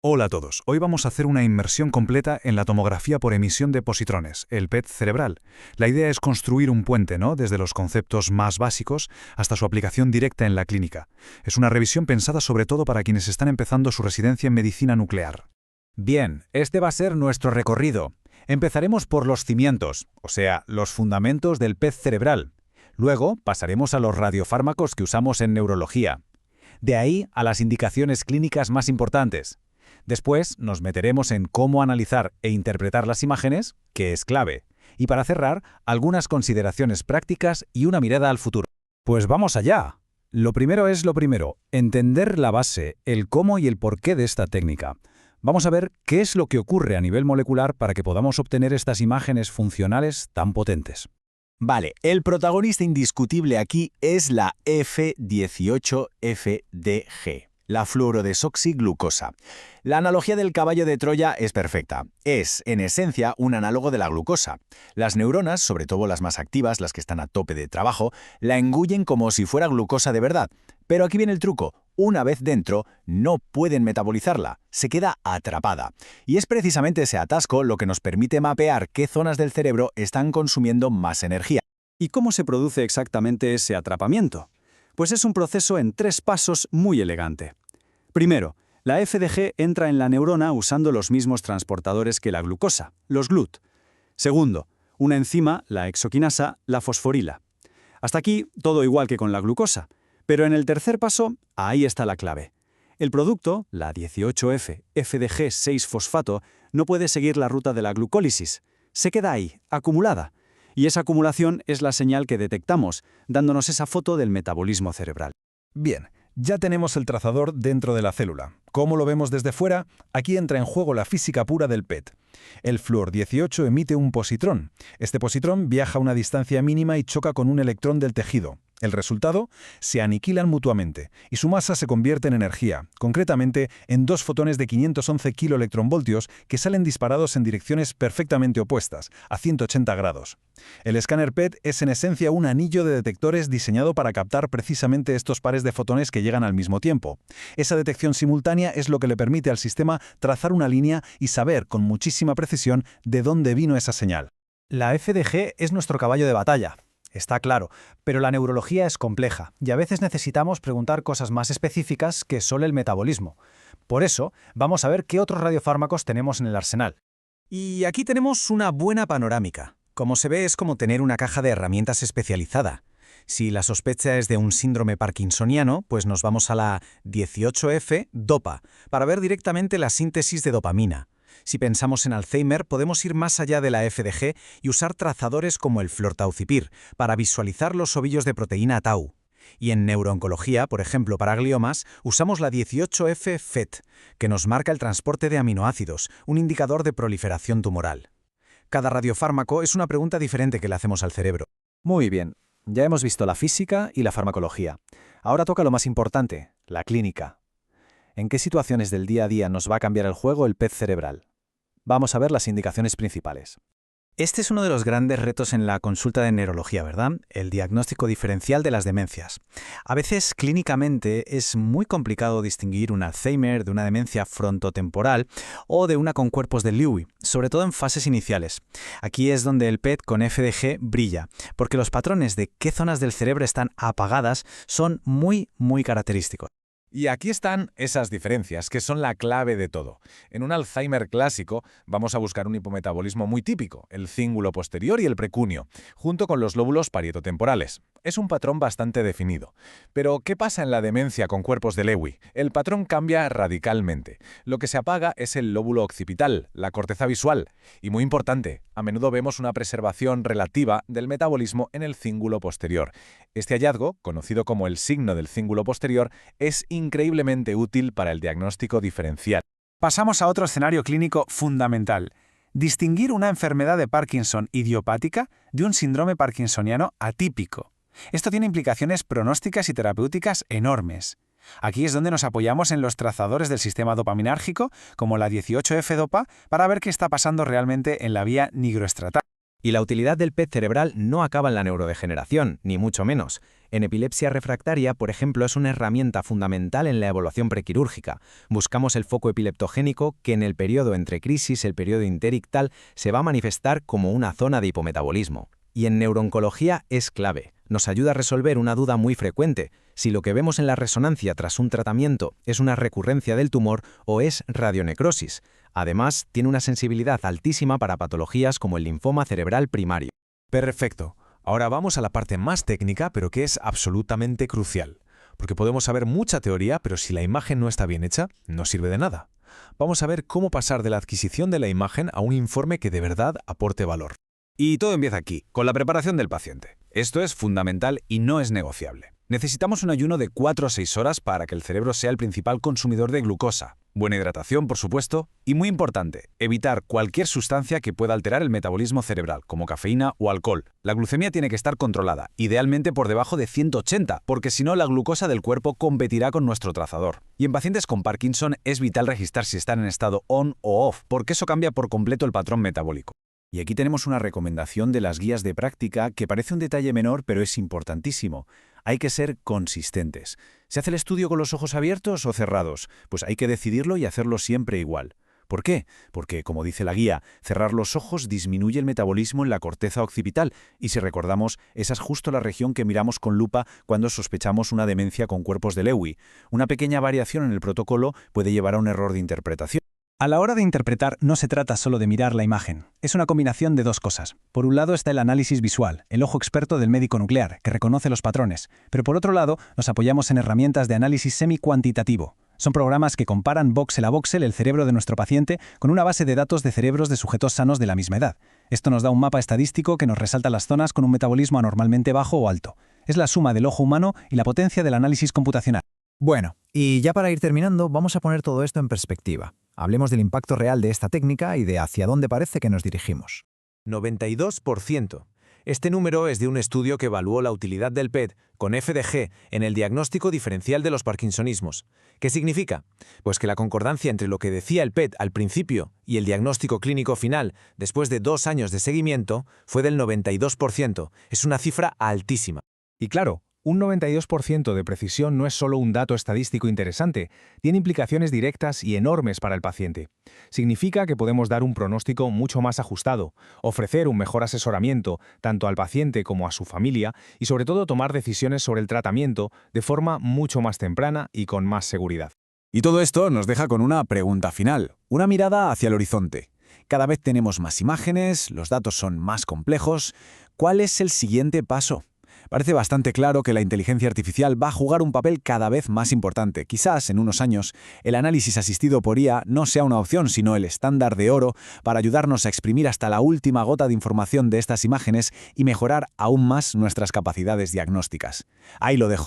Hola a todos, hoy vamos a hacer una inmersión completa en la tomografía por emisión de positrones, el PET cerebral. La idea es construir un puente, ¿no?, desde los conceptos más básicos hasta su aplicación directa en la clínica. Es una revisión pensada sobre todo para quienes están empezando su residencia en medicina nuclear. Bien, este va a ser nuestro recorrido. Empezaremos por los cimientos, o sea, los fundamentos del PET cerebral. Luego pasaremos a los radiofármacos que usamos en neurología. De ahí a las indicaciones clínicas más importantes. Después nos meteremos en cómo analizar e interpretar las imágenes, que es clave. Y para cerrar, algunas consideraciones prácticas y una mirada al futuro. Pues vamos allá. Lo primero es lo primero, entender la base, el cómo y el porqué de esta técnica. Vamos a ver qué es lo que ocurre a nivel molecular para que podamos obtener estas imágenes funcionales tan potentes. Vale, el protagonista indiscutible aquí es la F18-FDG, la fluorodesoxiglucosa. La analogía del caballo de Troya es perfecta. Es, en esencia, un análogo de la glucosa. Las neuronas, sobre todo las más activas, las que están a tope de trabajo, la engullen como si fuera glucosa de verdad. Pero aquí viene el truco. Una vez dentro, no pueden metabolizarla, se queda atrapada. Y es precisamente ese atasco lo que nos permite mapear qué zonas del cerebro están consumiendo más energía. ¿Y cómo se produce exactamente ese atrapamiento? Pues es un proceso en 3 pasos muy elegante. Primero, la FDG entra en la neurona usando los mismos transportadores que la glucosa, los GLUT. Segundo, una enzima, la exoquinasa, la fosforila. Hasta aquí, todo igual que con la glucosa. Pero en el tercer paso, ahí está la clave. El producto, la 18F-FDG6-fosfato, no puede seguir la ruta de la glucólisis. Se queda ahí, acumulada. Y esa acumulación es la señal que detectamos, dándonos esa foto del metabolismo cerebral. Bien, ya tenemos el trazador dentro de la célula. ¿Cómo lo vemos desde fuera? Aquí entra en juego la física pura del PET. El fluor 18 emite un positrón. Este positrón viaja a una distancia mínima y choca con un electrón del tejido. El resultado, se aniquilan mutuamente y su masa se convierte en energía, concretamente en 2 fotones de 511 kiloelectronvoltios que salen disparados en direcciones perfectamente opuestas, a 180 grados. El escáner PET es en esencia un anillo de detectores diseñado para captar precisamente estos pares de fotones que llegan al mismo tiempo. Esa detección simultánea es lo que le permite al sistema trazar una línea y saber con muchísima precisión de dónde vino esa señal. La FDG es nuestro caballo de batalla. Está claro, pero la neurología es compleja y a veces necesitamos preguntar cosas más específicas que solo el metabolismo. Por eso, vamos a ver qué otros radiofármacos tenemos en el arsenal. Y aquí tenemos una buena panorámica. Como se ve, es como tener una caja de herramientas especializada. Si la sospecha es de un síndrome parkinsoniano, pues nos vamos a la 18F-DOPA para ver directamente la síntesis de dopamina. Si pensamos en Alzheimer, podemos ir más allá de la FDG y usar trazadores como el fluortaucipir para visualizar los ovillos de proteína tau. Y en neurooncología, por ejemplo para gliomas, usamos la 18F-FET, que nos marca el transporte de aminoácidos, un indicador de proliferación tumoral. Cada radiofármaco es una pregunta diferente que le hacemos al cerebro. Muy bien, ya hemos visto la física y la farmacología. Ahora toca lo más importante, la clínica. ¿En qué situaciones del día a día nos va a cambiar el juego el PET cerebral? Vamos a ver las indicaciones principales. Este es uno de los grandes retos en la consulta de neurología, ¿verdad? El diagnóstico diferencial de las demencias. A veces, clínicamente, es muy complicado distinguir un Alzheimer de una demencia frontotemporal o de una con cuerpos de Lewy, sobre todo en fases iniciales. Aquí es donde el PET con FDG brilla, porque los patrones de qué zonas del cerebro están apagadas son muy característicos. Y aquí están esas diferencias, que son la clave de todo. En un Alzheimer clásico vamos a buscar un hipometabolismo muy típico, el cíngulo posterior y el precunio, junto con los lóbulos parietotemporales. Es un patrón bastante definido. Pero, ¿qué pasa en la demencia con cuerpos de Lewy? El patrón cambia radicalmente. Lo que se apaga es el lóbulo occipital, la corteza visual. Y muy importante, a menudo vemos una preservación relativa del metabolismo en el cíngulo posterior. Este hallazgo, conocido como el signo del cíngulo posterior, es increíblemente útil para el diagnóstico diferencial. Pasamos a otro escenario clínico fundamental. Distinguir una enfermedad de Parkinson idiopática de un síndrome parkinsoniano atípico. Esto tiene implicaciones pronósticas y terapéuticas enormes. Aquí es donde nos apoyamos en los trazadores del sistema dopaminérgico, como la 18F-DOPA, para ver qué está pasando realmente en la vía nigroestratal. Y la utilidad del PET cerebral no acaba en la neurodegeneración, ni mucho menos. En epilepsia refractaria, por ejemplo, es una herramienta fundamental en la evaluación prequirúrgica. Buscamos el foco epileptogénico que en el periodo entre crisis, el periodo interictal, se va a manifestar como una zona de hipometabolismo. Y en neurooncología es clave. Nos ayuda a resolver una duda muy frecuente, si lo que vemos en la resonancia tras un tratamiento es una recurrencia del tumor o es radionecrosis. Además, tiene una sensibilidad altísima para patologías como el linfoma cerebral primario. Perfecto. Ahora vamos a la parte más técnica, pero que es absolutamente crucial. Porque podemos saber mucha teoría, pero si la imagen no está bien hecha, no sirve de nada. Vamos a ver cómo pasar de la adquisición de la imagen a un informe que de verdad aporte valor. Y todo empieza aquí, con la preparación del paciente. Esto es fundamental y no es negociable. Necesitamos un ayuno de 4 a 6 horas para que el cerebro sea el principal consumidor de glucosa. Buena hidratación, por supuesto, y muy importante, evitar cualquier sustancia que pueda alterar el metabolismo cerebral, como cafeína o alcohol. La glucemia tiene que estar controlada, idealmente por debajo de 180, porque si no la glucosa del cuerpo competirá con nuestro trazador. Y en pacientes con Parkinson es vital registrar si están en estado on o off, porque eso cambia por completo el patrón metabólico. Y aquí tenemos una recomendación de las guías de práctica que parece un detalle menor, pero es importantísimo. Hay que ser consistentes. ¿Se hace el estudio con los ojos abiertos o cerrados? Pues hay que decidirlo y hacerlo siempre igual. ¿Por qué? Porque, como dice la guía, cerrar los ojos disminuye el metabolismo en la corteza occipital y, si recordamos, esa es justo la región que miramos con lupa cuando sospechamos una demencia con cuerpos de Lewy. Una pequeña variación en el protocolo puede llevar a un error de interpretación. A la hora de interpretar, no se trata solo de mirar la imagen. Es una combinación de dos cosas. Por un lado está el análisis visual, el ojo experto del médico nuclear, que reconoce los patrones. Pero por otro lado, nos apoyamos en herramientas de análisis semi-cuantitativo. Son programas que comparan voxel a voxel el cerebro de nuestro paciente con una base de datos de cerebros de sujetos sanos de la misma edad. Esto nos da un mapa estadístico que nos resalta las zonas con un metabolismo anormalmente bajo o alto. Es la suma del ojo humano y la potencia del análisis computacional. Bueno, y ya para ir terminando, vamos a poner todo esto en perspectiva. Hablemos del impacto real de esta técnica y de hacia dónde parece que nos dirigimos. 92%. Este número es de un estudio que evaluó la utilidad del PET con FDG en el diagnóstico diferencial de los parkinsonismos. ¿Qué significa? Pues que la concordancia entre lo que decía el PET al principio y el diagnóstico clínico final, después de 2 años de seguimiento, fue del 92%. Es una cifra altísima. Y claro, un 92% de precisión no es solo un dato estadístico interesante, tiene implicaciones directas y enormes para el paciente. Significa que podemos dar un pronóstico mucho más ajustado, ofrecer un mejor asesoramiento tanto al paciente como a su familia y sobre todo tomar decisiones sobre el tratamiento de forma mucho más temprana y con más seguridad. Y todo esto nos deja con una pregunta final, una mirada hacia el horizonte. Cada vez tenemos más imágenes, los datos son más complejos. ¿Cuál es el siguiente paso? Parece bastante claro que la inteligencia artificial va a jugar un papel cada vez más importante. Quizás en unos años el análisis asistido por IA no sea una opción, sino el estándar de oro para ayudarnos a exprimir hasta la última gota de información de estas imágenes y mejorar aún más nuestras capacidades diagnósticas. Ahí lo dejo.